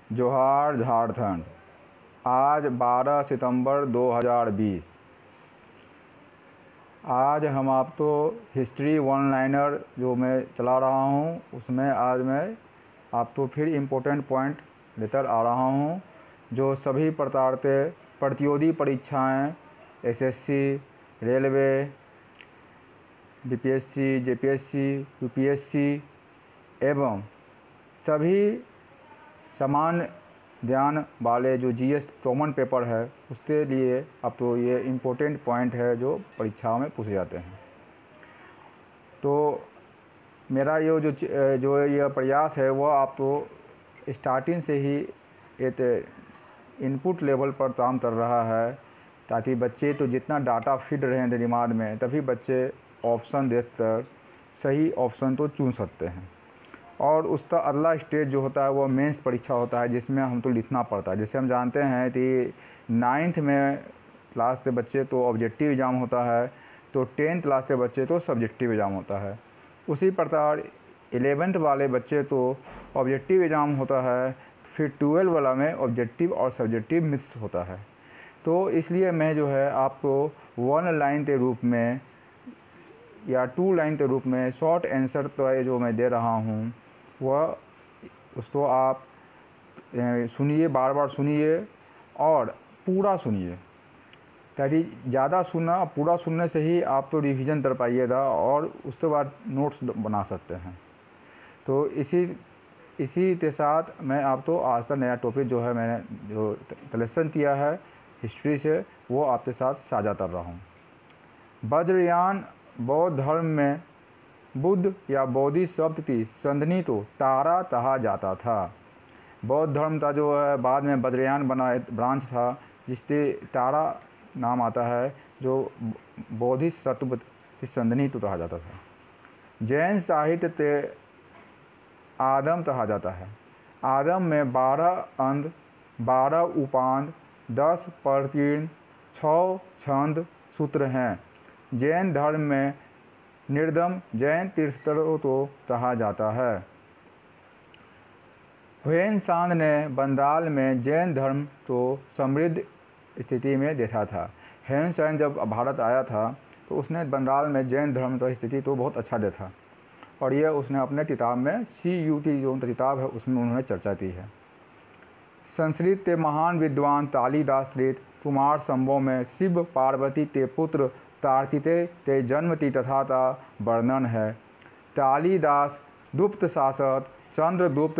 जोहार झारखंड। आज 12 सितंबर 2020। आज हम आपको हिस्ट्री वन लाइनर जो मैं चला रहा हूँ उसमें आज मैं आपको फिर इम्पोर्टेंट पॉइंट लेकर आ रहा हूँ जो सभी प्रकार के प्रतियोगी परीक्षाएं SSC, railway, BPSC, JPSC, UPSC एवं सभी समान ज्ञान वाले जो जीएस कॉमन पेपर है उसके लिए अब तो ये इम्पोर्टेंट पॉइंट है जो परीक्षाओं में पूछे जाते हैं। तो मेरा ये जो ये प्रयास है वो आप तो स्टार्टिंग से ही एक इनपुट लेवल पर काम कर रहा है ताकि बच्चे तो जितना डाटा फीड रहे हैं दिमाग में तभी बच्चे ऑप्शन देखकर सही ऑप्शन तो चुन सकते हैं। और उसका अगला स्टेज जो होता है वो मेंस परीक्षा होता है जिसमें हम तो लिखना पड़ता है। जैसे हम जानते हैं कि 9th में क्लास के बच्चे तो ऑब्जेक्टिव एग्ज़ाम होता है, तो 10th क्लास के बच्चे तो सब्जेक्टिव एग्ज़ाम होता है। उसी प्रकार 11th वाले बच्चे तो ऑब्जेक्टिव एग्ज़ाम होता है, फिर 12 वाला में ऑब्जेक्टिव और सब्जेक्टिव मिक्स होता है। तो इसलिए मैं जो है आपको 1 लाइन के रूप में या 2 लाइन के रूप में शॉर्ट आंसर तो जो मैं दे रहा हूँ वह उसको आप सुनिए, बार बार सुनिए और पूरा सुनिए ताकि ज़्यादा सुनना, पूरा सुनने से ही आप तो रिवीजन कर पाइएगा और उसके बाद नोट्स बना सकते हैं। तो इसी के साथ मैं आप तो आज का नया टॉपिक जो है मैंने जो कलेक्शन किया है हिस्ट्री से वो आपके साथ साझा कर रहा हूँ। वज्रयान बौद्ध धर्म में बुद्ध या बोधि शब्द की संधनी तो तारा कहा जाता था। बौद्ध धर्म का जो है बाद में वज्रयान बना ब्रांच था जिससे तारा नाम आता है, जो बोधि सत्व की संधनी तो कहा जाता था। जैन साहित्य ते आगम कहा जाता है। आगम में 12 अंग, 12 उपांग, 10 प्रकीर्ण, 6 छंद सूत्र हैं। जैन धर्म में निर्दम जैन तीर्थंकरों को कहा जाता है। ह्वेन-सांग ने बंगाल में जैन धर्म को समृद्ध स्थिति में देखा था। ह्वेन-सांग जब भारत आया था तो उसने बंगाल में जैन धर्म की स्थिति तो बहुत अच्छा देखा और ये उसने अपने किताब में CUT जो किताब है उसमें उन्होंने चर्चा की है। संस्कृत के महान विद्वान कालिदास कृत कुमार संभव में शिव पार्वती के पुत्र कार्तिकेय के जन्म की कथा का वर्णन है। कालिदास गुप्त शासक चंद्रगुप्त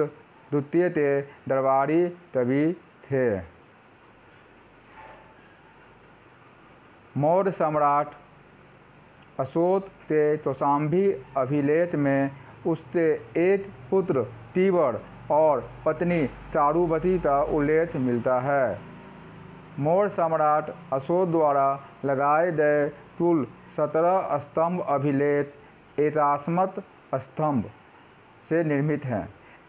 द्वितीय के दरबारी कवि थे। मौर्य सम्राट अशोक के कौशाम्बी अभिलेख में उसके एक पुत्र तीवर और पत्नी चारुवती का उल्लेख मिलता है। मौर्य सम्राट अशोक द्वारा लगाए गए कुल 17 स्तंभ अभिलेख एकास्मत स्तंभ से निर्मित हैं।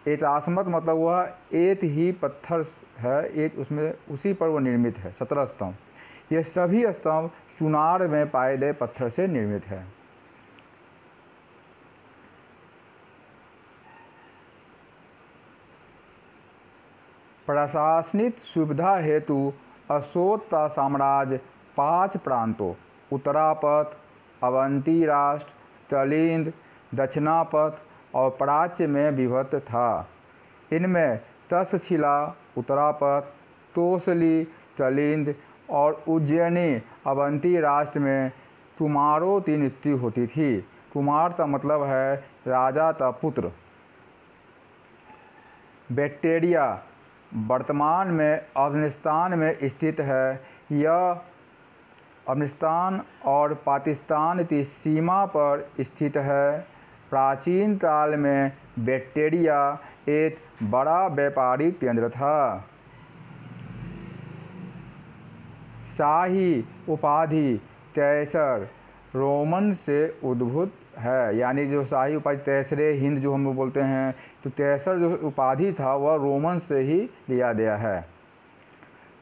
एकास्मत मतलब वह एक ही पत्थर है, एक उसमें उसी पर वो निर्मित है। 17 स्तंभ ये सभी स्तंभ चुनार में पाए गए पत्थर से निर्मित है। प्रशासनिक सुविधा हेतु अशोक का साम्राज्य 5 प्रांतों उत्तरापथ, अवंती राष्ट्र, कलिंग, दक्षिणापथ और प्राच्य में विभक्त था। इनमें तक्षशिला उत्तरापथ, तोसली कलिंग और उज्जैनी अवंती राष्ट्र में कुमारों की मृत्यु होती थी। कुमार का मतलब है राजा का पुत्र। बैक्टेरिया वर्तमान में अफगानिस्तान में स्थित है। यह अफगानिस्तान और पाकिस्तान की सीमा पर स्थित है। प्राचीन काल में बैक्टेरिया एक बड़ा व्यापारिक केंद्र था। शाही उपाधि कैसर रोमन से उद्भूत है, यानी जो शाही उपाधि कैसरे हिंद जो हम लोग बोलते हैं, तो कैसर जो उपाधि था वह रोमन से ही लिया गया है।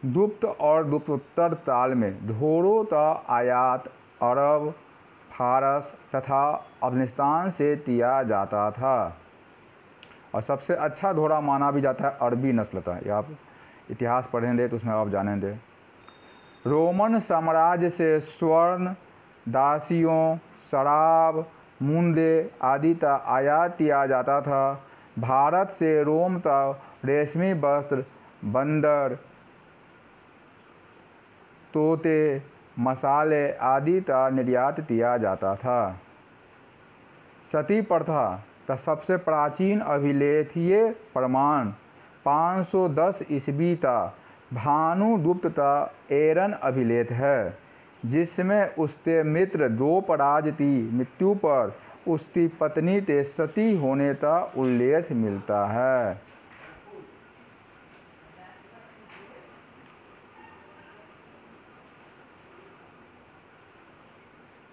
गुप्त और गुप्तोत्तर काल में घोड़ों का आयात अरब, फारस तथा अफगानिस्तान से किया जाता था। और सबसे अच्छा घोड़ा माना भी जाता है अरबी नस्ल का। ये आप इतिहास पढ़ेंगे तो उसमें आप जानेंगे। रोमन साम्राज्य से स्वर्ण, दासियों, शराब, मूंदे आदि का आयात किया जाता था। भारत से रोम तक रेशमी वस्त्र, बंदर, तोते, मसाले आदि का निर्यात किया जाता था। सती प्रथा का सबसे प्राचीन अभिलेखीय प्रमाण 510 ईस्वी का भानुगुप्त का एरन अभिलेख है, जिसमें उसके मित्र द्रौपद की मृत्यु पर उसकी पत्नी के सती होने का उल्लेख मिलता है।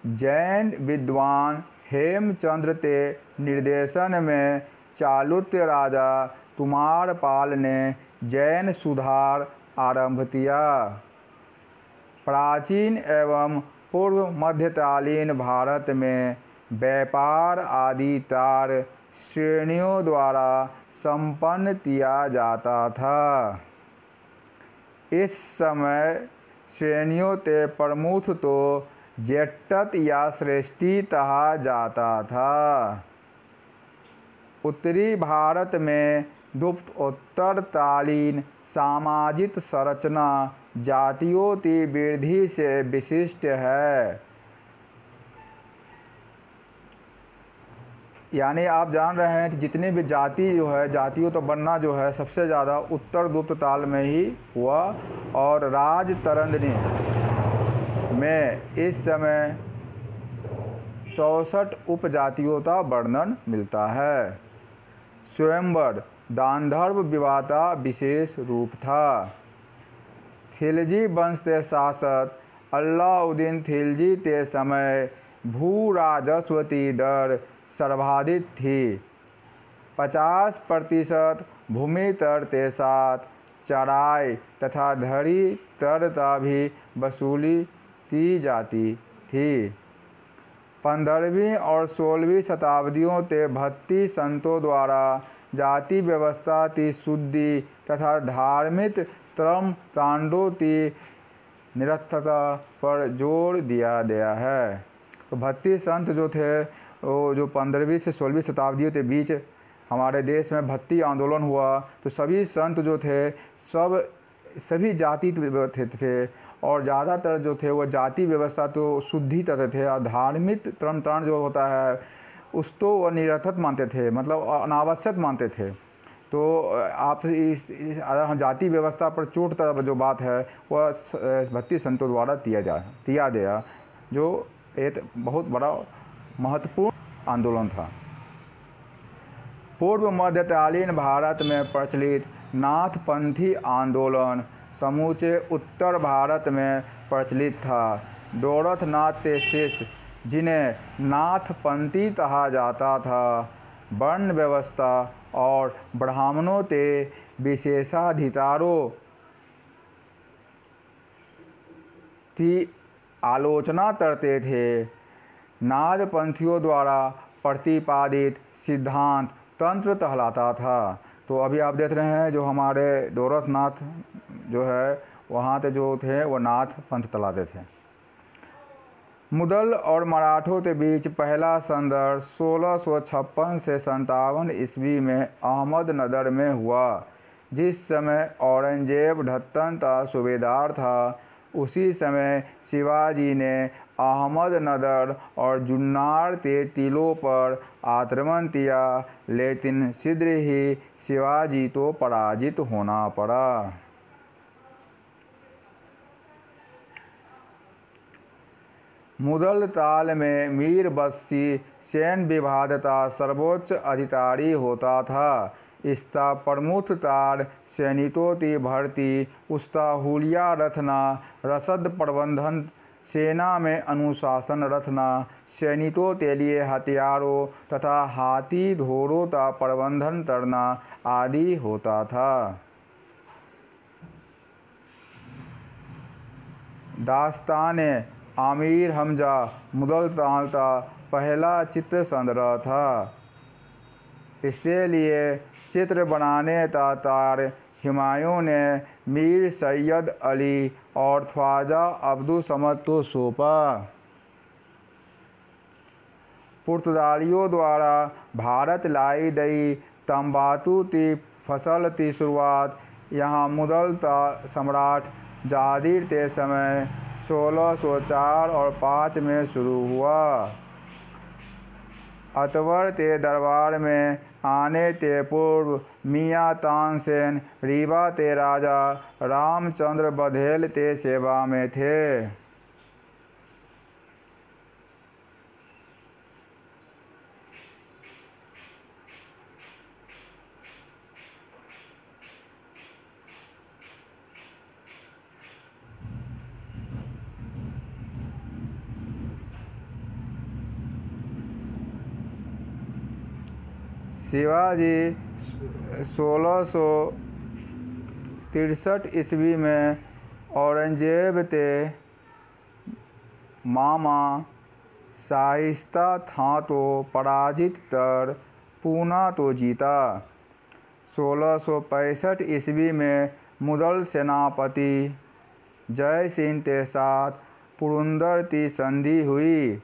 जैन विद्वान हेमचंद्र के निर्देशन में चालुक्य राजा कुमारपाल ने जैन सुधार आरंभ किया। प्राचीन एवं पूर्व मध्यकालीन भारत में व्यापार आदि चार श्रेणियों द्वारा संपन्न किया जाता था। इस समय श्रेणियों के प्रमुख तो जेट्टत या श्रेष्ठी कहा जाता था। उत्तरी भारत में गुप्तोत्तरकालीन सामाजिक संरचना जातियों की वृद्धि से विशिष्ट है। यानी आप जान रहे हैं कि जितनी भी जाति जो है, जातियों तो बनना जो है सबसे ज़्यादा उत्तर गुप्तकाल में ही हुआ। और राजतरंगिणी में इस समय 64 उपजातियों का वर्णन मिलता है। स्वयंवर गांधर्व विवाह का विशेष रूप था। खिलजी वंश के शासक अलाउद्दीन खिलजी के समय भू राजस्व की दर सर्वाधिक थी। 50% भूमि कर के साथ चराई तथा धरी कर का भी वसूली की जाती थी। 15वीं और 16वीं शताब्दियों के भक्ति संतों द्वारा जाति व्यवस्था की शुद्धि तथा धार्मिक कर्म कांडों की निरर्थकता पर जोर दिया गया है। तो भक्ति संत जो थे वो जो 15वीं से 16वीं शताब्दियों के बीच हमारे देश में भक्ति आंदोलन हुआ, तो सभी संत जो थे सभी जाति थे और ज़्यादातर जो थे वो जाति व्यवस्था तो शुद्धि करते थे और धार्मिक कर्म कांड जो होता है उसको वो निरर्थक मानते थे, मतलब अनावश्यक मानते थे। तो आप अगर हम जाति व्यवस्था पर चोट का जो बात है वह भक्ति संतों द्वारा किया गया, जो एक बहुत बड़ा महत्वपूर्ण आंदोलन था। पूर्व मध्यकालीन भारत में प्रचलित नाथपंथी आंदोलन समूचे उत्तर भारत में प्रचलित था। गोरखनाथ के शिष्य, जिन्हें नाथपंथी कहा जाता था, वर्ण व्यवस्था और ब्राह्मणों के विशेषाधिकारों की आलोचना करते थे। नाथपंथियों द्वारा प्रतिपादित सिद्धांत तंत्र कहलाता था। तो अभी आप देख रहे हैं जो हमारे गोरखनाथ जो है वहाँ के जो थे वो नाथ पंथ चलाते थे। मुगल और मराठों के बीच पहला संघर्ष 1656 से 57 ईस्वी में अहमदनगर में हुआ। जिस समय औरंगजेब ढक्कन का सूबेदार था, उसी समय शिवाजी ने अहमदनगर और जुन्नर के किलों पर आक्रमण किया, लेकिन शीघ्र ही शिवाजी को पराजित होना पड़ा। मुगल काल में मीर बख्शी सैन्य विभाग का सर्वोच्च अधिकारी होता था। इसका प्रमुख कार्य सैनिकों की भर्ती, उसका हुलिया रखना, रसद प्रबंधन, सेना में अनुशासन रखना, सैनिकों के लिए हथियारों तथा हाथी घोड़ों का प्रबंधन करना आदि होता था। दास्ताने आमिर हमजा मुगल काल का पहला चित्र संग्रह था। इसके लिए चित्र बनाने का कार्य हुमायूं ने मीर सैयद अली और ख्वाजा अब्दुल समद को सौंपा। पुर्तगालियों द्वारा भारत लाई गई तंबाकू की फसल की शुरुआत यहाँ मुगल सम्राट जहांगीर के समय 1604 और 5 में शुरू हुआ। अकबर के दरबार में आने के पूर्व मियाँ तानसेन रीवा के राजा रामचंद्र बघेल के सेवा में थे। शिवाजी 1663 ईस्वी में औरंगजेब के मामा शाइस्ता खां को पराजित कर पूना को जीता। 1665 ईस्वी में मुगल सेनापति जय सिंह के साथ पुरंदर की संधि हुई।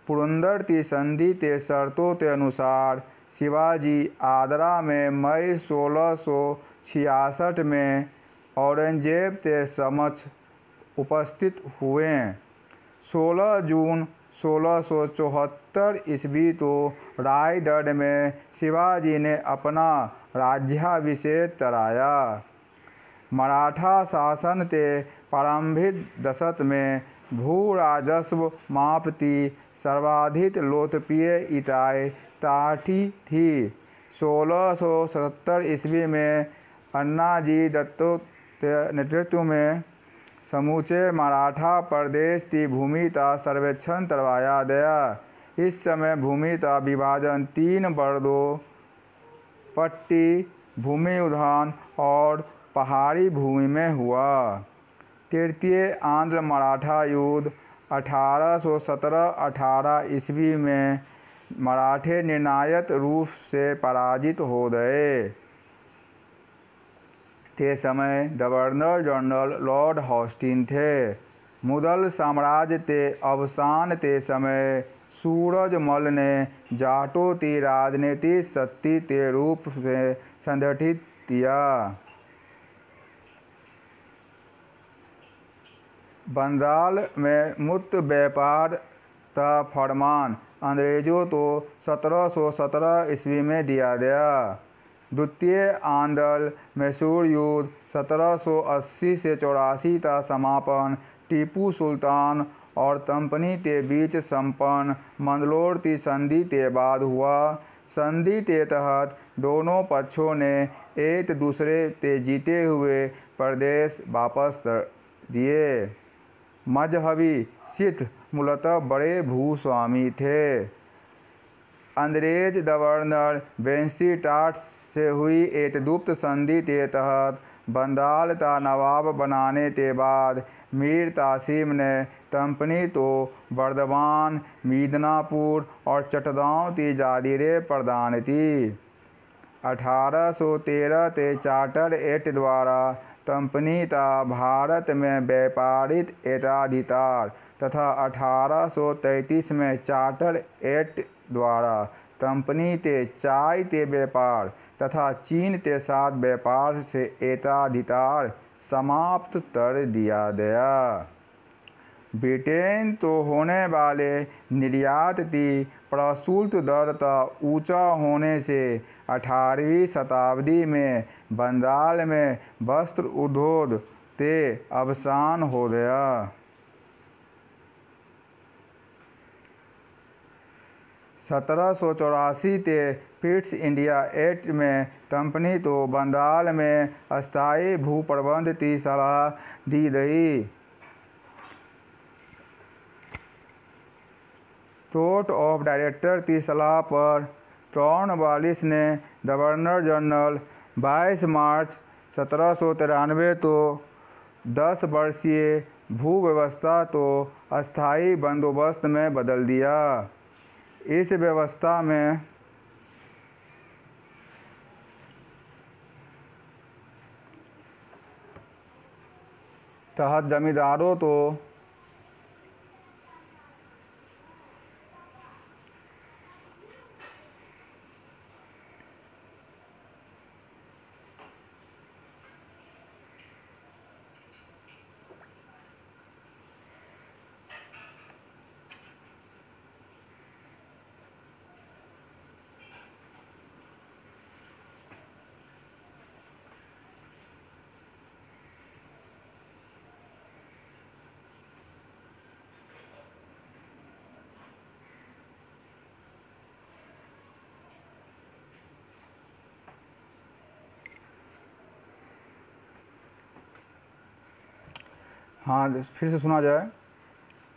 पुरंदर की संधि के शर्तों के अनुसार शिवाजी आगरा में मई 1666 में औरंगजेब के समक्ष उपस्थित हुए। 16 जून 1674 ईस्वी को रायगढ़ में शिवाजी ने अपना राज्याभिषेक कराया। मराठा शासन के प्रारंभिक दशक में भू राजस्व माप की सर्वाधिक लोकप्रिय इकाई काठी थी। 1677 ईस्वी में अन्नाजी दत्तो के नेतृत्व में समूचे मराठा प्रदेश की भूमि का सर्वेक्षण करवाया गया। इस समय भूमि का विभाजन 3 वर्गों पट्टी, भूमि उद्यान और पहाड़ी भूमि में हुआ। तृतीय आंध्र मराठा युद्ध 1817-18 ईस्वी में मराठे निर्णायक रूप से पराजित हो गए। के समय गवर्नर जनरल लॉर्ड हॉस्टिन थे। मुगल साम्राज्य के अवसान के समय सूरजमल ने जाटों की राजनीतिक शक्ति के रूप में संगठित किया। बंगाल में मुक्त व्यापार का फरमान अंग्रेजों को 1717 ईस्वी में दिया गया। द्वितीय आंग्ल मैसूर युद्ध 1780 से 84 का समापन टीपू सुल्तान और कंपनी के बीच संपन्न मंगलोर की संधि के बाद हुआ। संधि के तहत दोनों पक्षों ने एक दूसरे के जीते हुए प्रदेश वापस कर दिए। मजहबी सिख मूलतः बड़े भूस्वामी थे। अंग्रेज गवर्नर वेंसीटाट से हुई एक गुप्त संधि के तहत बंगाल का नवाब बनाने के बाद मीर कासिम ने कंपनी को बर्दवान, मिदनापुर और चटगांव की जागीरें प्रदान की। 1813 के चार्टर एक्ट द्वारा कंपनी का भारत में व्यापारिक एकाधिकार तथा 1833 में चार्टर एक्ट द्वारा कंपनी के चाय के व्यापार तथा चीन के साथ व्यापार से एकाधिकार समाप्त कर दिया गया। ब्रिटेन तो होने वाले निर्यात की प्रशुल्क दर का ऊंचा होने से 18वीं शताब्दी में बंगाल में वस्त्र उद्योग के अवसान हो गया। 1784 के ईस्ट इंडिया एक्ट में कंपनी को बंगाल में अस्थायी भूप्रबंध की सलाह दी गई। कोर्ट ऑफ डायरेक्टर की सलाह पर कॉर्नवालिस ने गवर्नर जनरल 22 मार्च 1793 को 10 वर्षीय भूव्यवस्था को अस्थायी बंदोबस्त में बदल दिया। इस व्यवस्था में तहत जमींदारों तो हाँ, फिर से सुना जाए।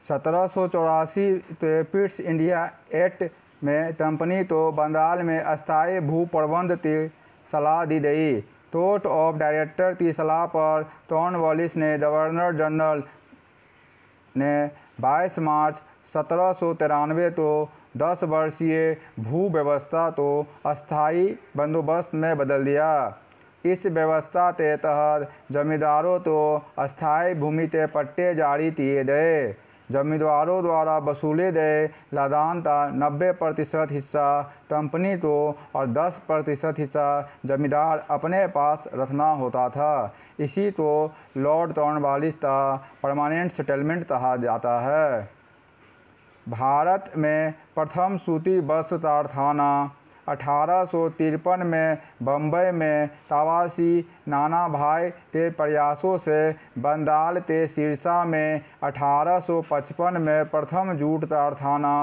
1784 तो पिट्स इंडिया एक्ट में कंपनी तो बंगाल में अस्थायी भू प्रबंध की सलाह दी गई। कोर्ट ऑफ डायरेक्टर की सलाह पर कॉर्नवालिस ने गवर्नर जनरल ने 22 मार्च 1793 को 10 वर्षीय भू व्यवस्था को अस्थायी बंदोबस्त में बदल दिया। इस व्यवस्था के तहत जमींदारों को अस्थायी भूमि के पट्टे जारी किए गए। जमींदारों द्वारा वसूले गए लदान का 90% हिस्सा कंपनी को और 10% हिस्सा जमींदार अपने पास रखना होता था। इसी को लॉर्ड कॉर्नवालिस का परमानेंट सेटलमेंट कहा जाता है। भारत में प्रथम सूती वस्त्र कारखाना 1853 में बम्बई में तावासी नाना भाई के प्रयासों से बंगाल के सिरसा में 1855 में प्रथम जूट कारखाना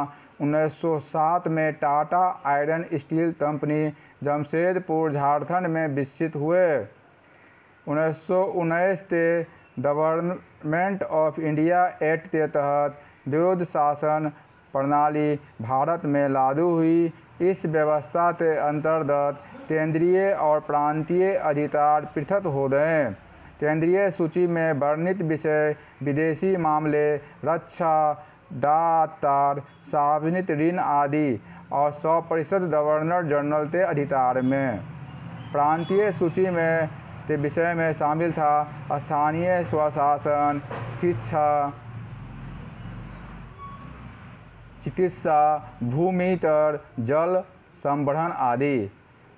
1907 में Tata iron steel company Jamshedpur Jharkhand में विकसित हुए। 1919 के गवर्नमेंट ऑफ इंडिया एक्ट के तहत द्वैध शासन प्रणाली भारत में लागू हुई। इस व्यवस्था के अंतर्गत केंद्रीय और प्रांतीय अधिकार पृथक हो गए। केंद्रीय सूची में वर्णित विषय विदेशी मामले, रक्षा, डाक, सार्वजनिक ऋण आदि और 100% गवर्नर जनरल के अधिकार में। प्रांतीय सूची में के विषय में शामिल था स्थानीय स्वशासन, शिक्षा, चिकित्सा, भूमि कर, जल संवर्धन आदि।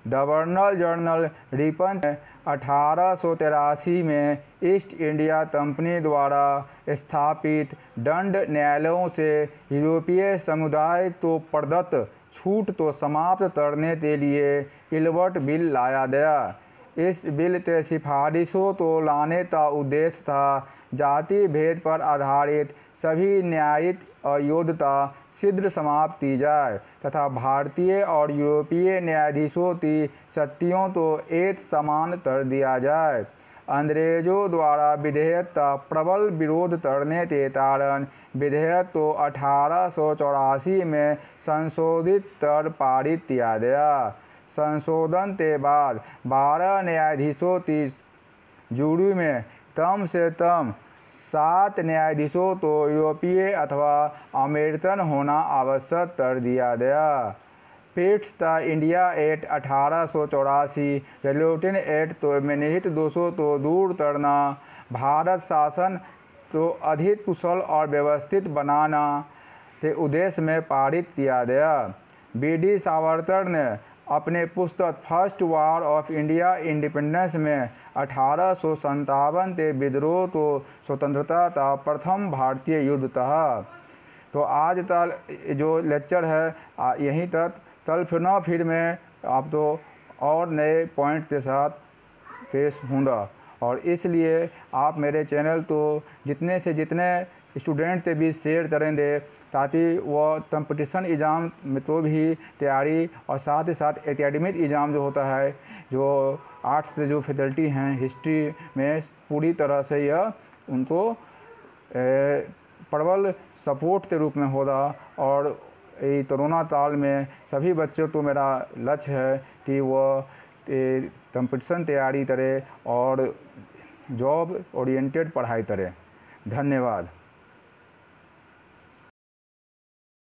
गवर्नर जनरल रिपन 1883 में ईस्ट इंडिया कंपनी द्वारा स्थापित दंड न्यायालयों से यूरोपीय समुदाय को प्रदत्त छूट को समाप्त करने के लिए इल्बर्ट बिल लाया गया। इस बिल के सिफारिशों को लाने का उद्देश्य था जाति भेद पर आधारित सभी न्यायिक अयोग्यता शीघ्र समाप्त की जाए तथा भारतीय और यूरोपीय न्यायाधीशों की शक्तियों को एक समान कर दिया जाए। अंग्रेजों द्वारा विधेयक का प्रबल विरोध करने के कारण विधेयक को 1884 में संशोधित कर पारित किया गया। संशोधन के बाद 12 न्यायाधीशों की जूरी में कम से कम 7 न्यायाधीशों को यूरोपीय अथवा अमेरिकन होना आवश्यक कर दिया गया। पिट्स का इंडिया एक्ट 1884 रेगुलेटिंग एक्ट तो में निहित दोषों को दूर करना, भारत शासन को अधिक कुशल और व्यवस्थित बनाना के उद्देश्य में पारित किया गया। बी.डी. सावरकर ने अपने पुस्तक first war of India independence में 1857 के विद्रोह को स्वतंत्रता का प्रथम भारतीय युद्ध कहा। तो आज तक जो लेक्चर है यहीं तक। कल फिर मैं आप तो और नए पॉइंट के साथ पेश होऊंगा और इसलिए आप मेरे चैनल को जितने से जितने स्टूडेंट के बीच शेयर करेंगे ताकि वह कंपटीशन एग्ज़ाम में तो भी तैयारी और साथ ही साथ एकेडमिक एग्ज़ाम जो होता है, जो आर्ट्स के जो फैकल्टी हैं हिस्ट्री में, पूरी तरह से यह उनको प्रबल सपोर्ट के रूप में होगा। और ये कोरोना काल में सभी बच्चों को मेरा लक्ष्य है कि वह कंपटीशन तैयारी करें और जॉब ओरिएंटेड पढ़ाई करें। धन्यवाद।